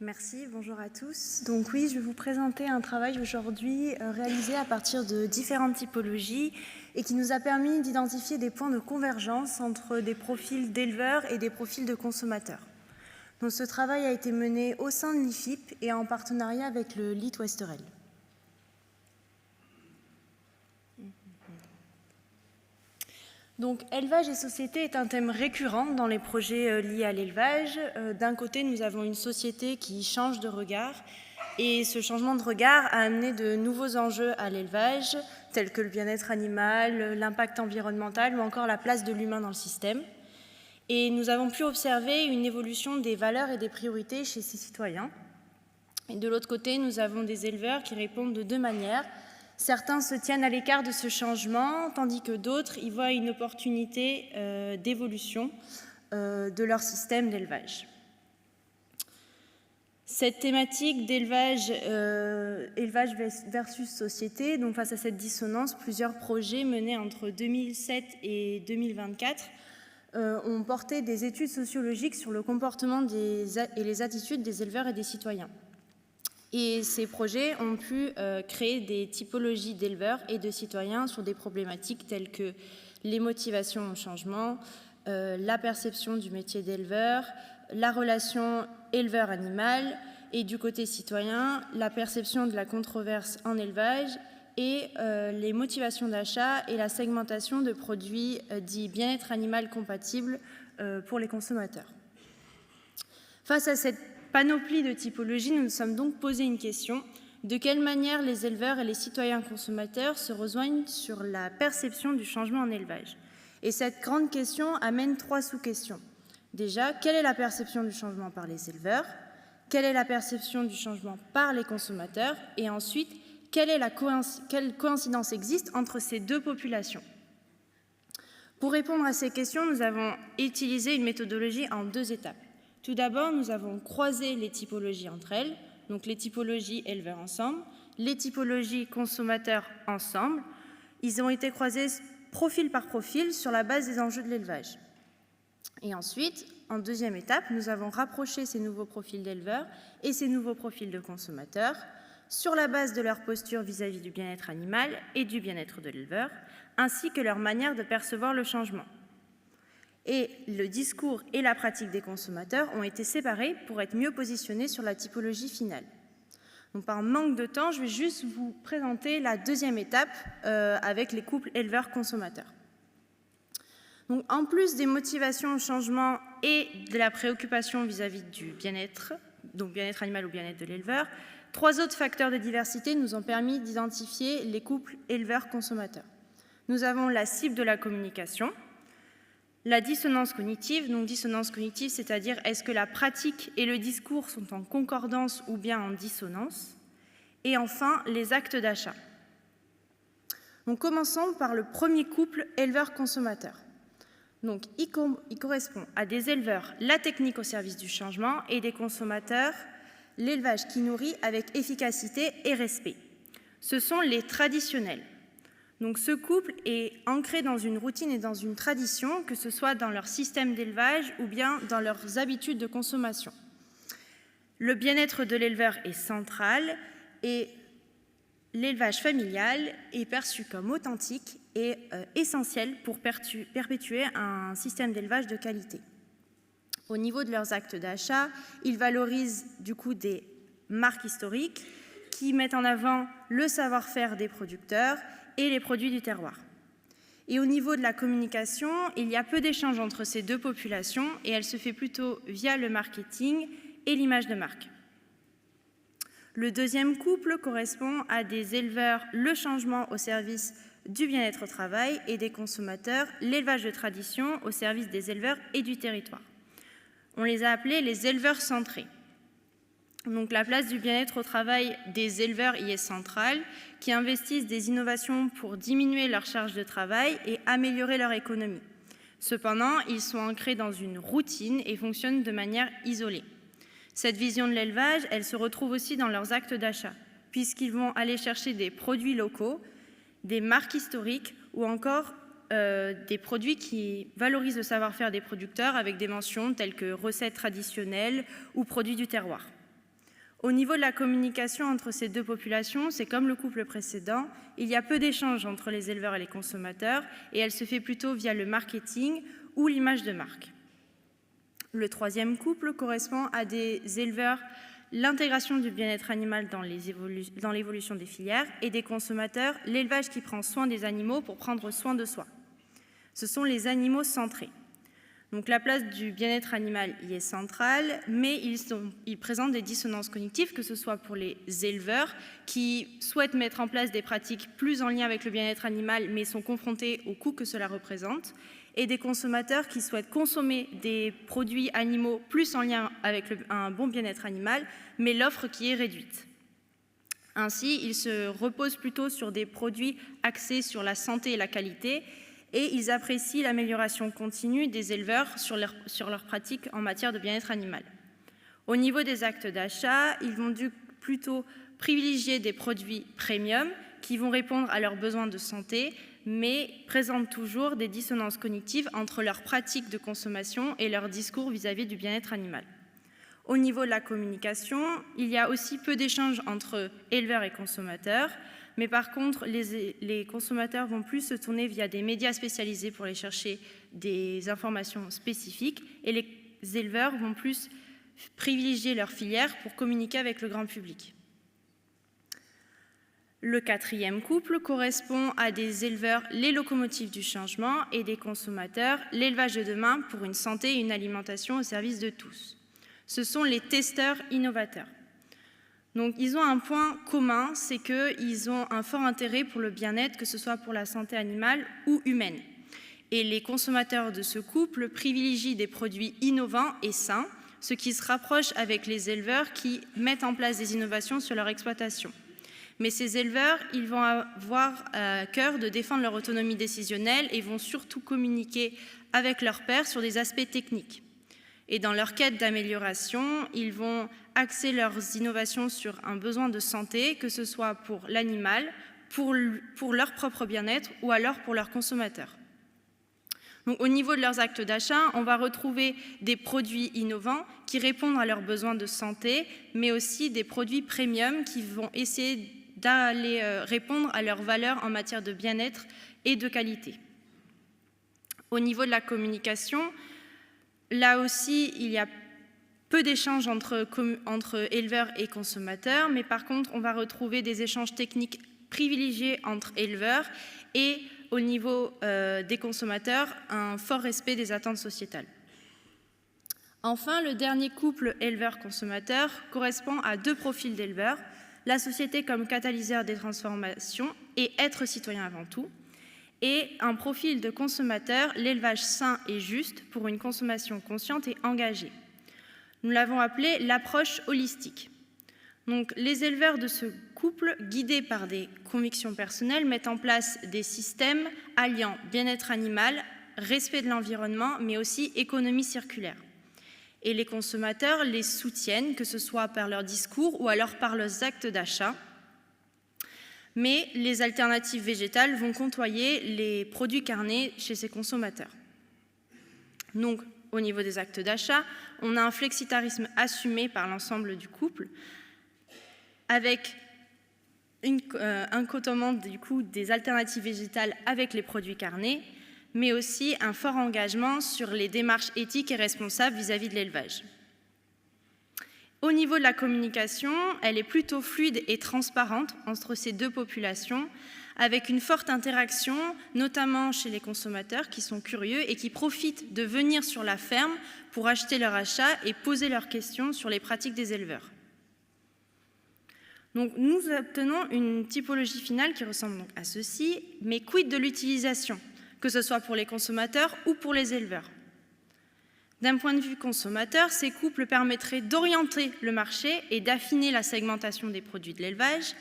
Merci, bonjour à tous. Donc oui, je vais vous présenter un travail aujourd'hui réalisé à partir de différentes typologies et qui nous a permis d'identifier des points de convergence entre des profils d'éleveurs et des profils de consommateurs. Donc ce travail a été mené au sein de l'IFIP et en partenariat avec le LIT Ouesterel. Donc, élevage et société est un thème récurrent dans les projets liés à l'élevage. D'un côté, nous avons une société qui change de regard et ce changement de regard a amené de nouveaux enjeux à l'élevage, tels que le bien-être animal, l'impact environnemental ou encore la place de l'humain dans le système. Et nous avons pu observer une évolution des valeurs et des priorités chez ces citoyens. Et de l'autre côté, nous avons des éleveurs qui répondent de deux manières. Certains se tiennent à l'écart de ce changement, tandis que d'autres y voient une opportunité d'évolution de leur système d'élevage. Cette thématique d'élevage versus société, donc face à cette dissonance, plusieurs projets menés entre 2007 et 2024 ont porté des études sociologiques sur le comportement et les attitudes des éleveurs et des citoyens. Et ces projets ont pu créer des typologies d'éleveurs et de citoyens sur des problématiques telles que les motivations au changement, la perception du métier d'éleveur, la relation éleveur-animal et du côté citoyen, la perception de la controverse en élevage et les motivations d'achat et la segmentation de produits dits bien-être animal compatibles pour les consommateurs. Face à cette panoplie de typologies, nous nous sommes donc posé une question: de quelle manière les éleveurs et les citoyens consommateurs se rejoignent sur la perception du changement en élevage? Et cette grande question amène trois sous-questions. Déjà, quelle est la perception du changement par les éleveurs? Quelle est la perception du changement par les consommateurs? Et ensuite, quelle coïncidence existe entre ces deux populations? Pour répondre à ces questions, nous avons utilisé une méthodologie en deux étapes. Tout d'abord, nous avons croisé les typologies entre elles, donc les typologies éleveurs ensemble, les typologies consommateurs ensemble. Ils ont été croisés profil par profil sur la base des enjeux de l'élevage. Et ensuite, en deuxième étape, nous avons rapproché ces nouveaux profils d'éleveurs et ces nouveaux profils de consommateurs sur la base de leur posture vis-à-vis du bien-être animal et du bien-être de l'éleveur, ainsi que leur manière de percevoir le changement. Et le discours et la pratique des consommateurs ont été séparés pour être mieux positionnés sur la typologie finale. Donc, par manque de temps, je vais juste vous présenter la deuxième étape avec les couples éleveurs-consommateurs. Donc, en plus des motivations au changement et de la préoccupation vis-à-vis du bien-être, donc bien-être animal ou bien-être de l'éleveur, trois autres facteurs de diversité nous ont permis d'identifier les couples éleveurs-consommateurs. Nous avons la cible de la communication, la dissonance cognitive, donc dissonance cognitive, c'est-à-dire est-ce que la pratique et le discours sont en concordance ou bien en dissonance, et enfin les actes d'achat. Donc commençons par le premier couple éleveur-consommateur. Donc il correspond à des éleveurs la technique au service du changement et des consommateurs l'élevage qui nourrit avec efficacité et respect. Ce sont les traditionnels. Donc ce couple est ancré dans une routine et dans une tradition, que ce soit dans leur système d'élevage ou bien dans leurs habitudes de consommation. Le bien-être de l'éleveur est central et l'élevage familial est perçu comme authentique et essentiel pour perpétuer un système d'élevage de qualité. Au niveau de leurs actes d'achat, ils valorisent du coup des marques historiques qui mettent en avant le savoir-faire des producteurs et les produits du terroir. Et au niveau de la communication, il y a peu d'échanges entre ces deux populations et elle se fait plutôt via le marketing et l'image de marque. Le deuxième couple correspond à des éleveurs le changement au service du bien-être au travail et des consommateurs l'élevage de tradition au service des éleveurs et du territoire. On les a appelés les éleveurs centrés. Donc la place du bien-être au travail des éleveurs y est centrale, qui investissent des innovations pour diminuer leur charge de travail et améliorer leur économie. Cependant, ils sont ancrés dans une routine et fonctionnent de manière isolée. Cette vision de l'élevage, elle se retrouve aussi dans leurs actes d'achat, puisqu'ils vont aller chercher des produits locaux, des marques historiques ou encore des produits qui valorisent le savoir-faire des producteurs avec des mentions telles que recettes traditionnelles ou produits du terroir. Au niveau de la communication entre ces deux populations, c'est comme le couple précédent, il y a peu d'échanges entre les éleveurs et les consommateurs et elle se fait plutôt via le marketing ou l'image de marque. Le troisième couple correspond à des éleveurs, l'intégration du bien-être animal dans l'évolution des filières et des consommateurs, l'élevage qui prend soin des animaux pour prendre soin de soi. Ce sont les animaux centrés. Donc la place du bien-être animal y est centrale, mais ils présentent des dissonances cognitives, que ce soit pour les éleveurs qui souhaitent mettre en place des pratiques plus en lien avec le bien-être animal, mais sont confrontés au coût que cela représente, et des consommateurs qui souhaitent consommer des produits animaux plus en lien avec un bon bien-être animal, mais l'offre qui est réduite. Ainsi, ils se reposent plutôt sur des produits axés sur la santé et la qualité, et ils apprécient l'amélioration continue des éleveurs sur leurs pratiques en matière de bien-être animal. Au niveau des actes d'achat, ils vont plutôt privilégier des produits premium qui vont répondre à leurs besoins de santé, mais présentent toujours des dissonances cognitives entre leurs pratiques de consommation et leur discours vis-à-vis du bien-être animal. Au niveau de la communication, il y a aussi peu d'échanges entre éleveurs et consommateurs, mais par contre, les consommateurs vont plus se tourner via des médias spécialisés pour aller chercher des informations spécifiques et les éleveurs vont plus privilégier leur filière pour communiquer avec le grand public. Le quatrième couple correspond à des éleveurs, les locomotives du changement, et des consommateurs, l'élevage de demain pour une santé et une alimentation au service de tous. Ce sont les testeurs innovateurs. Donc, ils ont un point commun, c'est qu'ils ont un fort intérêt pour le bien-être, que ce soit pour la santé animale ou humaine. Et les consommateurs de ce couple privilégient des produits innovants et sains, ce qui se rapproche avec les éleveurs qui mettent en place des innovations sur leur exploitation. Mais ces éleveurs, ils vont avoir à cœur de défendre leur autonomie décisionnelle et vont surtout communiquer avec leurs pairs sur des aspects techniques. Et dans leur quête d'amélioration, ils vont axer leurs innovations sur un besoin de santé, que ce soit pour l'animal, pour leur propre bien-être ou alors pour leurs consommateurs. Donc, au niveau de leurs actes d'achat, on va retrouver des produits innovants qui répondent à leurs besoins de santé, mais aussi des produits premium qui vont essayer d'aller répondre à leurs valeurs en matière de bien-être et de qualité. Au niveau de la communication, là aussi, il y a peu d'échanges entre éleveurs et consommateurs, mais par contre, on va retrouver des échanges techniques privilégiés entre éleveurs et au niveau des consommateurs, un fort respect des attentes sociétales. Enfin, le dernier couple éleveur-consommateur correspond à deux profils d'éleveurs, la société comme catalyseur des transformations et être citoyen avant tout, et un profil de consommateur, l'élevage sain et juste pour une consommation consciente et engagée. Nous l'avons appelé l'approche holistique. Donc, les éleveurs de ce couple, guidés par des convictions personnelles, mettent en place des systèmes alliant bien-être animal, respect de l'environnement, mais aussi économie circulaire. Et les consommateurs les soutiennent, que ce soit par leur discours ou alors par leurs actes d'achat. Mais les alternatives végétales vont côtoyer les produits carnés chez ces consommateurs. Donc, au niveau des actes d'achat, on a un flexitarisme assumé par l'ensemble du couple, avec un côtoiement du coup des alternatives végétales avec les produits carnés, mais aussi un fort engagement sur les démarches éthiques et responsables vis-à-vis de l'élevage. Au niveau de la communication, elle est plutôt fluide et transparente entre ces deux populations, avec une forte interaction, notamment chez les consommateurs qui sont curieux et qui profitent de venir sur la ferme pour acheter leur achat et poser leurs questions sur les pratiques des éleveurs. Donc, nous obtenons une typologie finale qui ressemble donc à ceci, mais quid de l'utilisation, que ce soit pour les consommateurs ou pour les éleveurs. D'un point de vue consommateur, ces couples permettraient d'orienter le marché et d'affiner la segmentation des produits de l'élevage,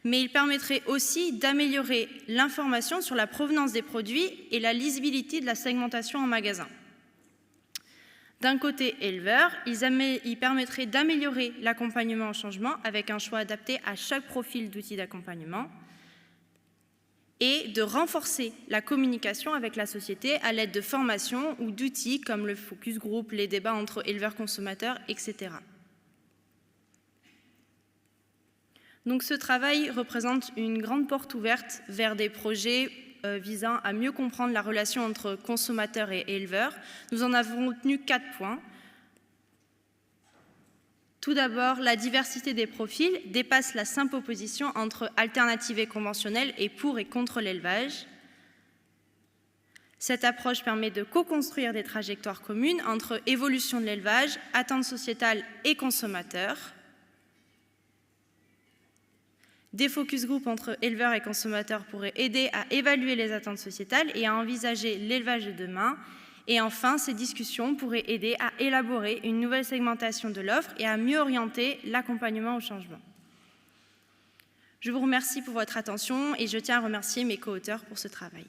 mais ils permettraient aussi d'améliorer l'information sur la provenance des produits et la lisibilité de la segmentation en magasin. D'un côté éleveur, ils permettraient d'améliorer l'accompagnement au changement avec un choix adapté à chaque profil d'outils d'accompagnement et de renforcer la communication avec la société à l'aide de formations ou d'outils comme le focus group, les débats entre éleveurs-consommateurs, etc. Donc ce travail représente une grande porte ouverte vers des projets visant à mieux comprendre la relation entre consommateurs et éleveurs. Nous en avons retenu 4 points. Tout d'abord, la diversité des profils dépasse la simple opposition entre alternatives et conventionnelles et pour et contre l'élevage. Cette approche permet de co-construire des trajectoires communes entre évolution de l'élevage, attentes sociétales et consommateurs. Des focus group entre éleveurs et consommateurs pourraient aider à évaluer les attentes sociétales et à envisager l'élevage de demain. Et enfin, ces discussions pourraient aider à élaborer une nouvelle segmentation de l'offre et à mieux orienter l'accompagnement au changement. Je vous remercie pour votre attention et je tiens à remercier mes co-auteurs pour ce travail.